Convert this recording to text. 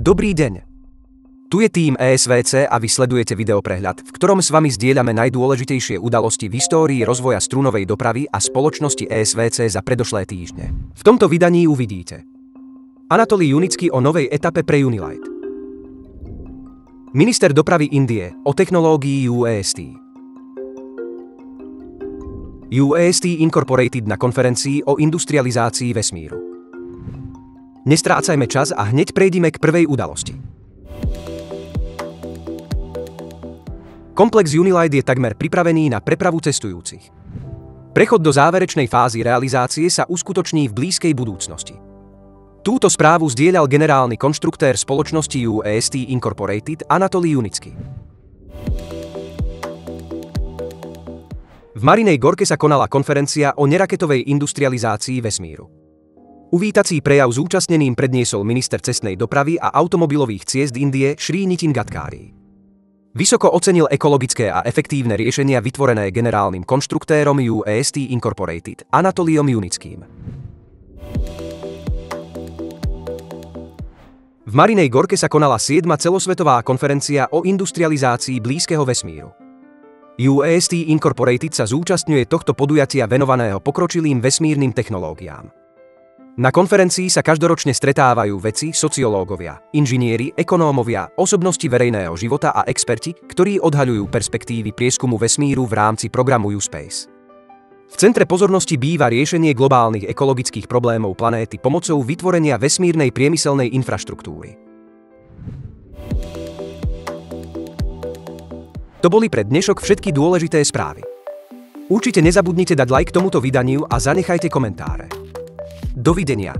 Dobrý deň. Tu je tým ESVC a vy sledujete videoprehľad, v ktorom s vami zdieľame najdôležitejšie udalosti v histórii rozvoja strunovej dopravy a spoločnosti ESVC za predošlé týždne. V tomto vydaní uvidíte Anatolij Junický o novej etape pre Unilight, minister dopravy Indie o technológii UAST, UAST Incorporated na konferencii o industrializácii vesmíru. Nestrácajme čas a hneď prejdime k prvej udalosti. Komplex Unilight je takmer pripravený na prepravu cestujúcich. Prechod do záverečnej fázy realizácie sa uskutoční v blízkej budúcnosti. Túto správu zdieľal generálny konštruktér spoločnosti UAST Incorporated Anatolij Junický. V Marinej Gorke sa konala konferencia o neraketovej industrializácii vesmíru. Uvítací prejav zúčastneným predniesol minister cestnej dopravy a automobilových ciest Indie Shri Nitin Gadkari. Vysoko ocenil ekologické a efektívne riešenia vytvorené generálnym konštruktérom UAST Incorporated Anatolijom Junickým. V Marinej Gorke sa konala 7. celosvetová konferencia o industrializácii blízkeho vesmíru. UAST Incorporated sa zúčastňuje tohto podujatia venovaného pokročilým vesmírnym technológiám. Na konferencii sa každoročne stretávajú vedci, sociológovia, inžinieri, ekonómovia, osobnosti verejného života a experti, ktorí odhaľujú perspektívy prieskumu vesmíru v rámci programu U-Space. V centre pozornosti býva riešenie globálnych ekologických problémov planéty pomocou vytvorenia vesmírnej priemyselnej infraštruktúry. To boli pre dnešok všetky dôležité správy. Určite nezabudnite dať like tomuto vydaniu a zanechajte komentáre. Dovidenia.